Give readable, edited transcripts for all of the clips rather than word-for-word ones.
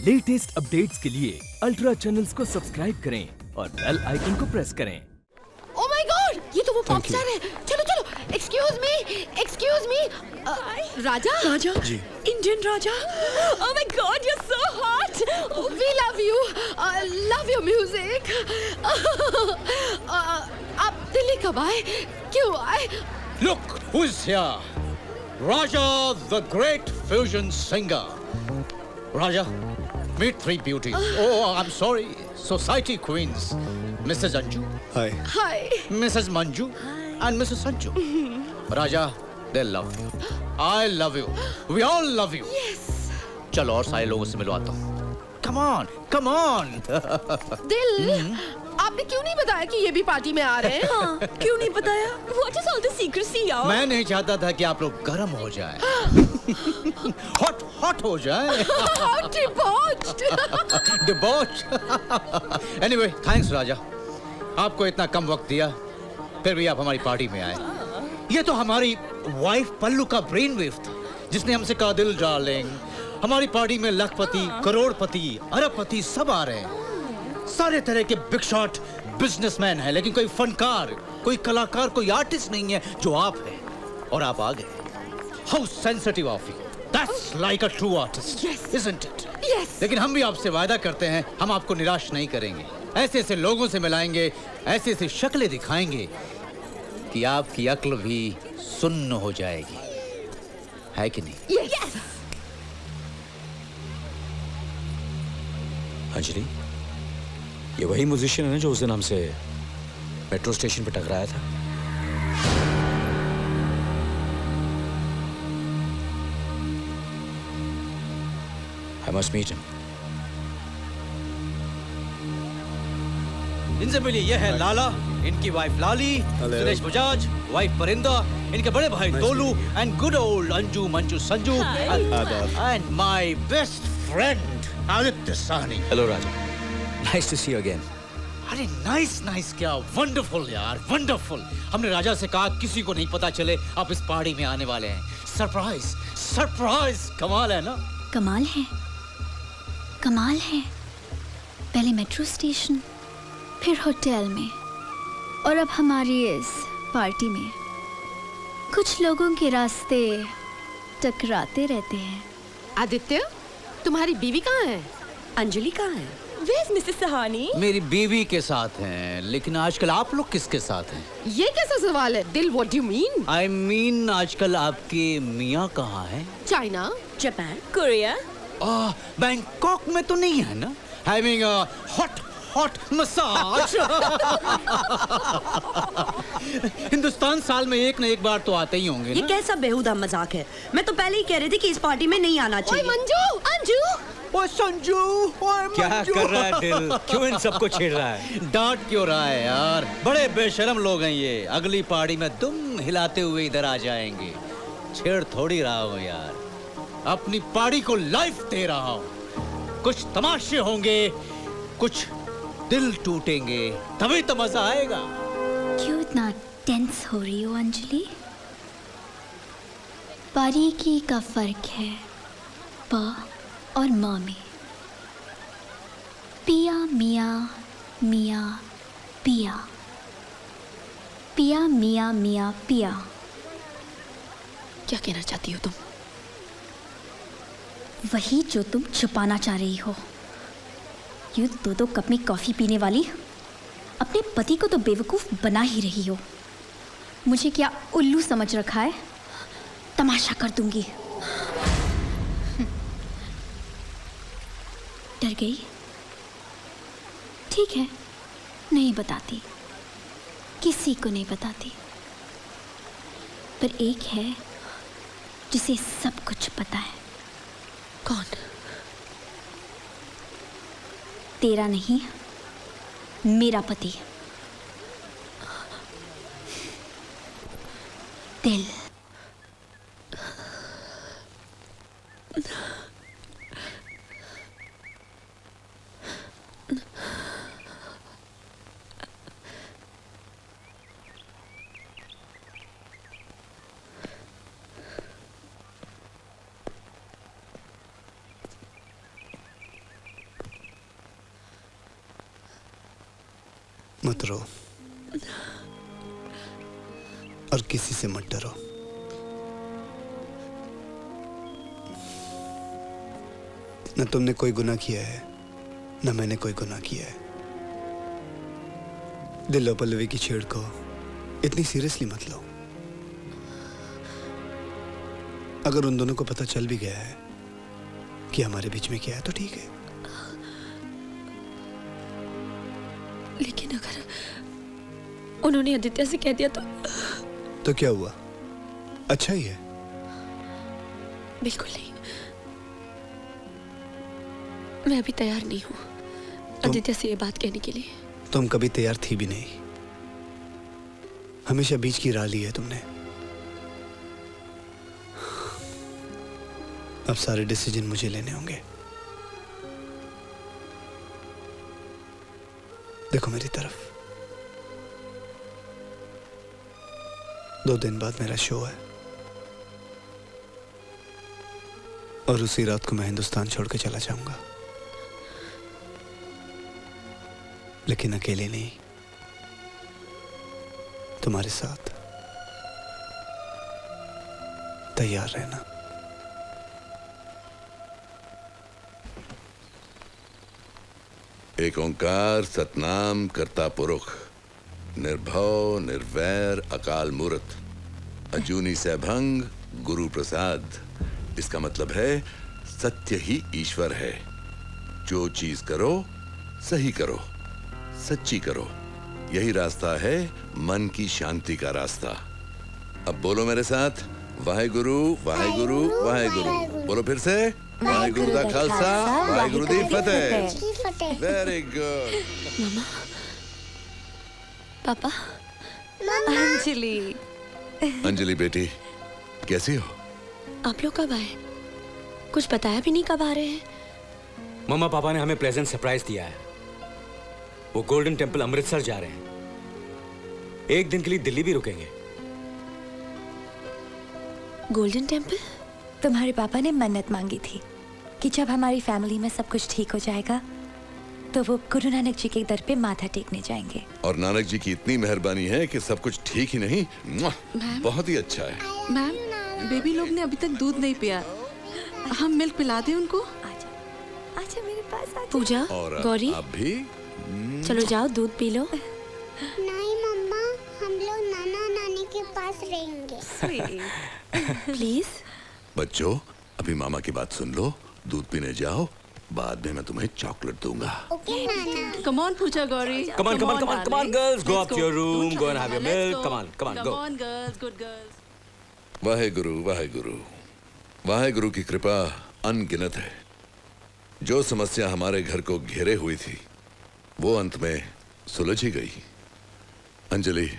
Latest updates के लिए ultra channels को सब्सक्राइब करें और बेल आइकन को प्रेस करें। Oh my God! ये तो वो पॉप स्टार है। चलो चलो। Excuse me. राजा? राजा? जी। Indian Raja? Oh my God! You're so hot. We love you. Love your music. आप दिल्ली कब आए? क्यों आए? Look who's here. Raja, the great fusion singer. Raja, meet three beauties. Oh, I'm sorry. Society queens. Mrs. Anju, hi. Hi. Mrs. Manju, and Mrs. Sanju. Raja, they love you. I love you. We all love you. Yes. चलो और सारे लोगों से मिलवाता हूँ. Come on, come on. दिल, आपने क्यों नहीं बताया कि ये भी पार्टी में आ रहे हैं? हाँ, क्यों नहीं बताया? What is all the secrecy, यार? मैं नहीं चाहता था कि आप लोग गर्म हो जाएं. हॉट हो जाएं. Debauched. डिबॉच. एनीवे, थैंक्स राजा. आपको इतना कम वक्त दिया, फिर भी आप हमारी पार्टी में आए. ये तो हमारी वाइफ पल्लू का ब्रेन वेव था, जिसने हमसे कहा दिल डार्लिंग, हमारी पार्टी में लखपति, करोड़पति, अरबपति सब आ रहे हैं. सारे तरह के बिग शॉट बिजनेसमैन हैं, लेकिन कोई फनकार, कोई कलाकार, कोई आर्टिस्ट नहीं है जो आप हैं. और आप आ गए. How sensitive of you. That's like a true artist, isn't it? Yes. लेकिन हम भी आपसे वादा करते हैं, हम आपको निराश नहीं करेंगे. ऐसे ऐसे लोगों से मिलाएंगे, ऐसे ऐसे शक्लें दिखाएंगे कि आपकी अक्ल भी सुन्न हो जाएगी. है कि नहीं? Yes. अंजलि, ये वही म्यूजिशियन है ना जो उस दिन हमसे मेट्रो स्टेशन पे टकराया था? I must meet him. इनसे मिलिए, ये है लाला, इनकी वाइफ लाली, सुरेश बजाज, वाइफ परिंदा, इनके बड़े भाई तोलू, and good old Anju Manju Sanju, and my best friend Aditya Sahni. Hello Raja. Nice to see you again. अरे नाइस क्या, वंडरफुल यार, वंडरफुल. हमने राजा से कहा किसी को नहीं पता चले आप इस पार्टी में आने वाले हैं. सरप्राइज. कमाल है ना? कमाल है. पहले मेट्रो स्टेशन, फिर होटल में, और अब हमारी इस पार्टी में. कुछ लोगों के रास्ते टकराते रहते हैं. आदित्य, तुम्हारी बीवी कहाँ है? अंजलि कहाँ है? Where's Mrs. Sahani? मेरी बीवी के साथ हैं, लेकिन आजकल आप लोग किसके साथ हैं? ये कैसा सवाल है? दिल, what do you mean? I mean, आजकल आपके मियाँ कहाँ हैं? China? जापान? Korea? बैंकॉक में तो नहीं है ना? Having a hot massage. Hindustan साल में एक न एक बार तो आते ही होंगे ये ना? कैसा बेहुदा मजाक है? मैं तो पहले ही कह रही थी कि इस पार्टी में नहीं आना ओए चाहिए. मंजू, अंजू, ओए संजू, ओए क्या मंजू. कर रहा है दिल? क्यों इन सबको छेड़ रहा है? डांट क्यों रहा है यार? बड़े बेशरम लोग हैं ये. अगली पार्टी में तुम हिलाते हुए इधर आ जाएंगे. छेड़ थोड़ी रहा हूँ यार, अपनी पार्टी को लाइफ दे रहा हूँ. कुछ तमाशे होंगे, कुछ दिल टूटेंगे, तभी तो मजा आएगा. क्यों इतना टेंस हो रही हो अंजलि? बारीकी का फर्क है प और म में. पिया मियाँ मियाँ पिया, पिया मियाँ मियाँ पिया. क्या कहना चाहती हो तुम? वही जो तुम छुपाना चाह रही हो. यूं दो कप में कॉफी पीने वाली अपने पति को तो बेवकूफ बना ही रही हो. मुझे क्या उल्लू समझ रखा है? तमाशा कर दूंगी. डर गई? ठीक है, नहीं बताती, किसी को नहीं बताती. पर एक है जिसे सब कुछ पता है. कौन? तेरा नहीं, मेरा पति दिल. मत रो और किसी से मत डरो। न तुमने कोई गुनाह किया है न मैंने कोई गुनाह किया है। दिल और पल्लवी की छेड़ को इतनी सीरियसली मत लो। अगर उन दोनों को पता चल भी गया है कि हमारे बीच में क्या है तो ठीक है, लेकिन अगर उन्होंने आदित्य से कह दिया तो क्या हुआ? अच्छा ही है। बिल्कुल नहीं, मैं अभी तैयार नहीं हूँ आदित्य से ये बात कहने के लिए। तुम कभी तैयार थी भी नहीं, हमेशा बीच की राह ली है तुमने। अब सारे डिसीजन मुझे लेने होंगे। देखो मेरी तरफ, 2 दिन बाद मेरा शो है और उसी रात को मैं हिंदुस्तान छोड़ के चला जाऊंगा, लेकिन अकेले नहीं, तुम्हारे साथ। तैयार रहना। एक ओंकार सतनाम करता पुरुष, निर्भव निर्वैर अकाल मूर्त, अजूनी सैभंग गुरु प्रसाद। इसका मतलब है सत्य ही ईश्वर है। जो चीज करो सही करो, सच्ची करो, यही रास्ता है मन की शांति का रास्ता। अब बोलो मेरे साथ, वाहेगुरु वाहेगुरु वाहेगुरु। बोलो फिर से, वाहेगुरु दा खालसा वाहेगुरु दी फतेह। Very good. मामा, पापा, अंजलि। अंजलि बेटी, कैसी हो? आप लोग कब आए? कुछ बताया भी नहीं कब आ रहे हैं। मम्मा पापा ने हमें प्रेजेंट सरप्राइज दिया है। वो गोल्डन टेम्पल अमृतसर जा रहे हैं, एक दिन के लिए दिल्ली भी रुकेंगे। Golden temple? तुम्हारे पापा ने मन्नत मांगी थी कि जब हमारी फैमिली में सब कुछ ठीक हो जाएगा तो वो गुरु नानक जी के दर पे माथा टेकने जाएंगे। और नानक जी की इतनी मेहरबानी है कि सब कुछ ठीक ही नहीं, बहुत ही अच्छा है। मैम, बेबी लोग ने अभी तक दूध नहीं पिया, हम मिल्क पिला दें उनको? आजा, आजा मेरे पास आजा। पूजा, और गौरी, आप भी चलो जाओ दूध पी लो। नहीं मम्मा, हम लोग नाना नानी के पास रहेंगे। प्लीज। बच्चों, अभी मामा की बात सुन लो, दूध पीने जाओ, बाद में मैं तुम्हें चॉकलेट दूंगा। Okay Nana. Come on, Pooja, Gauri. Come on, come on, come on, come on, girls, go up to your room, go and have your milk. Come on, come on, go. Come on, girls, good girls. Waheguru Waheguru. Waheguru की कृपा अनगिनत है। जो समस्या हमारे घर को घेरे हुई थी वो अंत में सुलझ ही गई। अंजलि,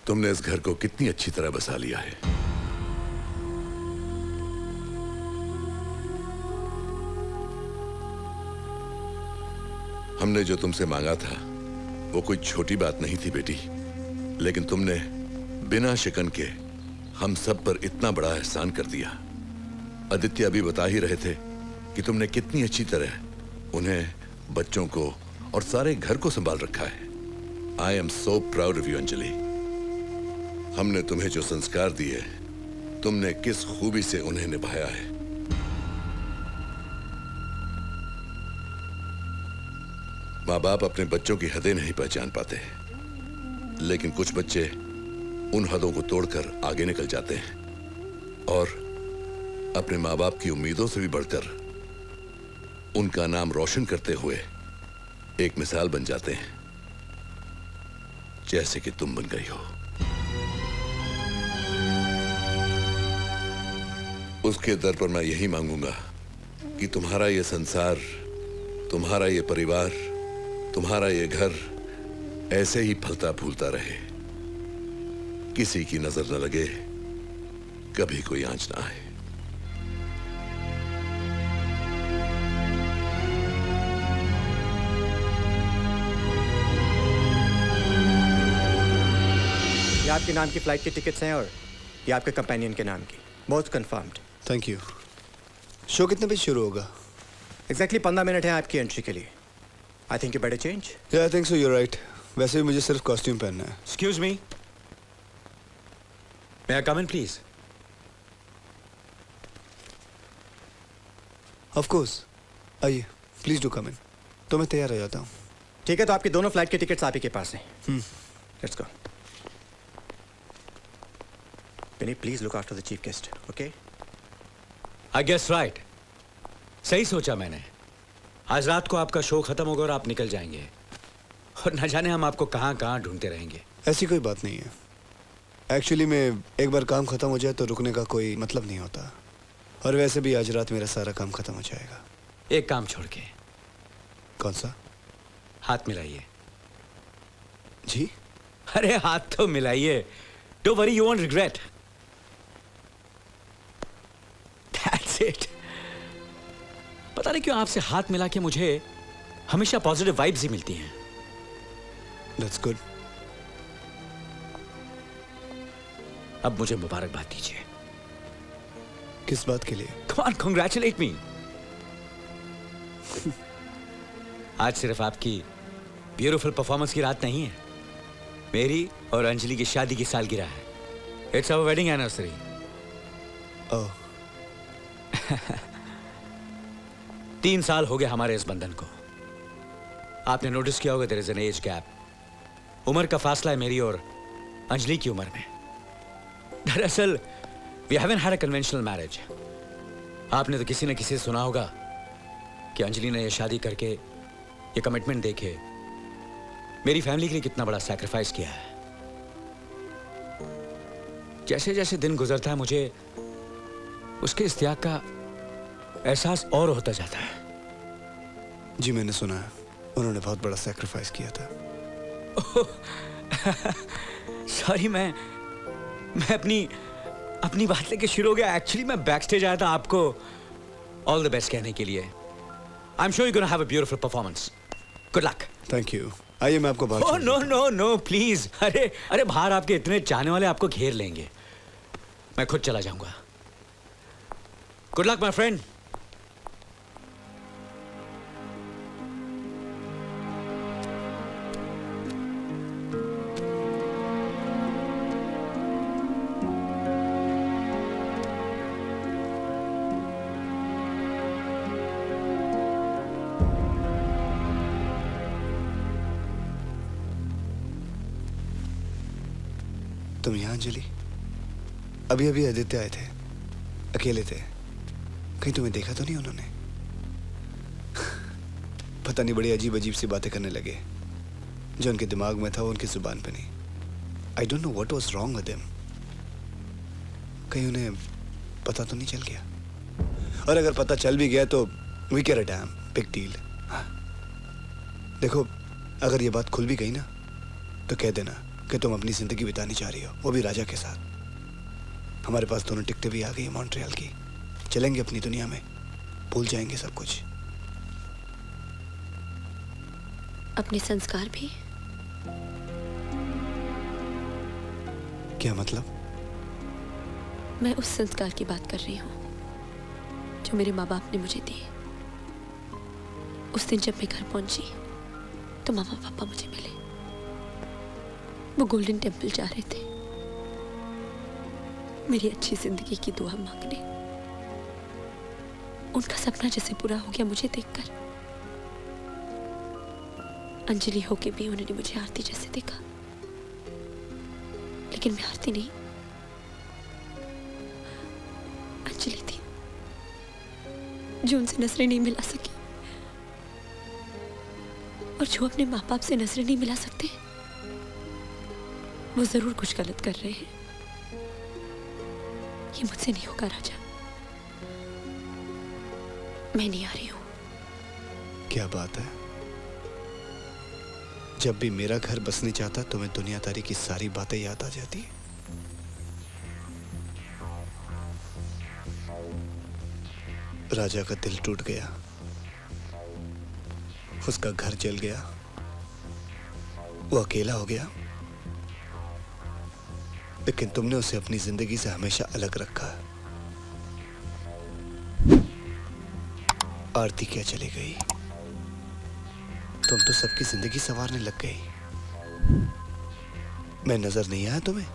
तुमने इस घर को कितनी अच्छी तरह बसा लिया है। हमने जो तुमसे मांगा था वो कोई छोटी बात नहीं थी बेटी, लेकिन तुमने बिना शिकन के हम सब पर इतना बड़ा एहसान कर दिया। आदित्य अभी बता ही रहे थे कि तुमने कितनी अच्छी तरह उन्हें, बच्चों को और सारे घर को संभाल रखा है। I am so proud of you Anjali. हमने तुम्हें जो संस्कार दिए, तुमने किस खूबी से उन्हें निभाया है। माँ बाप अपने बच्चों की हदें नहीं पहचान पाते, लेकिन कुछ बच्चे उन हदों को तोड़कर आगे निकल जाते हैं और अपने माँ बाप की उम्मीदों से भी बढ़कर उनका नाम रोशन करते हुए एक मिसाल बन जाते हैं, जैसे कि तुम बन गई हो। उसके दर पर मैं यही मांगूंगा कि तुम्हारा ये संसार, तुम्हारा ये परिवार, तुम्हारा ये घर ऐसे ही फलता फूलता रहे, किसी की नजर न लगे, कभी कोई आंच ना आए। ये आपके नाम की फ्लाइट की टिकट्स हैं और ये आपके कंपेनियन के नाम की, both confirmed. Thank you. Show कितने बजे शुरू होगा? एग्जैक्टली 15 मिनट है आपकी एंट्री के लिए। I think you better change. Yeah, I think so. You're right. वैसे भी मुझे सिर्फ कॉस्ट्यूम पहनना है। Excuse me. May I come in, please? Of course, आइए, प्लीज डू कम इन। तो मैं तैयार हो जाता हूँ। ठीक है, तो आपकी दोनों फ्लाइट के टिकट्स आप ही के पास हैं। Let's go. Vinny, please look after the chief guest, okay? I guess right. सही सोचा मैंने। आज रात को आपका शो खत्म होगा और आप निकल जाएंगे, और न जाने हम आपको कहाँ कहाँ ढूंढते रहेंगे। ऐसी कोई बात नहीं है। एक्चुअली में एक बार काम खत्म हो जाए तो रुकने का कोई मतलब नहीं होता, और वैसे भी आज रात मेरा सारा काम खत्म हो जाएगा। एक काम छोड़ के। कौन सा? हाथ मिलाइए। जी? अरे हाथ तो मिलाइए। Don't worry, you won't regret. That's it. पता नहीं क्यों आपसे हाथ मिला के मुझे हमेशा पॉजिटिव वाइब्स ही मिलती हैं। That's good. अब मुझे मुबारकबाद दीजिए। किस बात के लिए? Come on, congratulate me. आज सिर्फ आपकी ब्यूटीफुल परफॉर्मेंस की रात नहीं है, मेरी और अंजलि की शादी की सालगिरह है। It's our wedding anniversary. Oh. 3 साल हो गए हमारे इस बंधन को। आपने नोटिस किया होगा, there is an age gap. उम्र का फासला है मेरी और अंजलि की उम्र में। दरअसल we haven't had a conventional marriage. आपने तो किसी न किसी से सुना होगा कि अंजलि ने ये शादी करके, ये कमिटमेंट देके मेरी फैमिली के लिए कितना बड़ा सैक्रिफाइस किया है। जैसे जैसे दिन गुजरता है मुझे उसके इस त्याग का एहसास और होता जाता है। जी मैंने सुना है, उन्होंने बहुत बड़ा सैक्रिफाइस किया था। सॉरी, मैं अपनी बात लेके शुरू हो गया। एक्चुअली मैं बैक स्टेज आया था आपको ऑल द बेस्ट कहने के लिए। I am sure you gonna have a beautiful performance. Good luck. Thank you. आइए मैं आपको बाहर। Oh no no no please. अरे बाहर आपके इतने चाहने वाले आपको घेर लेंगे, मैं खुद चला जाऊंगा। Good luck my friend. तुम यहाँ अंजलि? अभी अभी आदित्य आए थे, अकेले थे। कहीं तुम्हें देखा तो नहीं उन्होंने? पता नहीं, बड़ी अजीब अजीब सी बातें करने लगे। जो उनके दिमाग में था वो उनकी जुबान पे नहीं। I don't know what was wrong with them. कहीं उन्हें पता तो नहीं चल गया? और अगर पता चल भी गया तो we care a damn, big deal. देखो, अगर ये बात खुल भी गई ना तो कह देना कि तुम अपनी जिंदगी बितानी चाह रही हो, वो भी राजा के साथ। हमारे पास दोनों टिकटें भी आ गई मॉन्ट्रियल की। चलेंगे अपनी दुनिया में, भूल जाएंगे सब कुछ। अपने संस्कार भी? क्या मतलब? मैं उस संस्कार की बात कर रही हूँ जो मेरे माँ बाप ने मुझे दिए। उस दिन जब मैं घर पहुंची तो मामा पापा मुझे मिले। वो गोल्डन टेम्पल जा रहे थे मेरी अच्छी जिंदगी की दुआ मांगने। उनका सपना जैसे पूरा हो गया मुझे देखकर। अंजलि होके भी उन्होंने मुझे आरती जैसे देखा, लेकिन मैं आरती नहीं, अंजलि थी जो उनसे नजरें नहीं मिला सकी। और जो अपने माँ बाप से नजरें नहीं मिला सकते वो जरूर कुछ गलत कर रहे हैं। ये मुझसे नहीं होगा राजा, मैं नहीं आ रही हूं। क्या बात है? जब भी मेरा घर बसने चाहता तुम्हें दुनियादारी की सारी बातें याद आ जाती है। राजा का दिल टूट गया, उसका घर जल गया, वो अकेला हो गया, लेकिन तुमने उसे अपनी जिंदगी से हमेशा अलग रखा। आरती क्या चली गई, तुम तो सबकी जिंदगी संवारने लग गई। मैं नजर नहीं आया तुम्हें?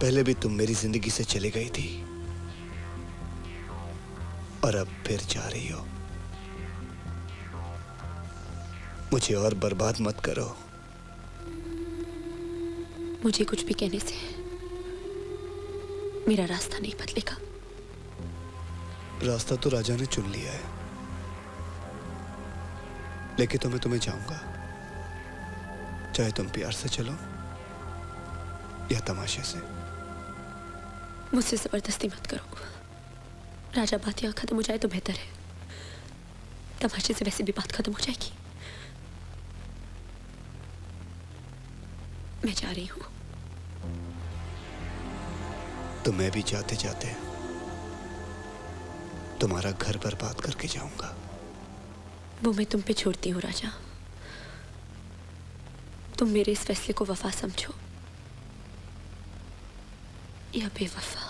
पहले भी तुम मेरी जिंदगी से चली गई थी और अब फिर जा रही हो। मुझे और बर्बाद मत करो। मुझे कुछ भी कहने से मेरा रास्ता नहीं बदलेगा। रास्ता तो राजा ने चुन लिया है, लेके तो मैं तुम्हें जाऊंगा, चाहे तुम प्यार से चलो या तमाशे से। मुझसे जबरदस्ती मत करो। राजा बात यहाँ खत्म हो जाए तो बेहतर है। तमाशे से वैसे भी बात खत्म हो जाएगी। मैं जा रही हूँ। तो मैं भी जाते जाते तुम्हारा घर बर्बाद करके जाऊंगा। वो मैं तुम पे छोड़ती हूँ राजा। तुम मेरे इस फैसले को वफा समझो या बेवफा।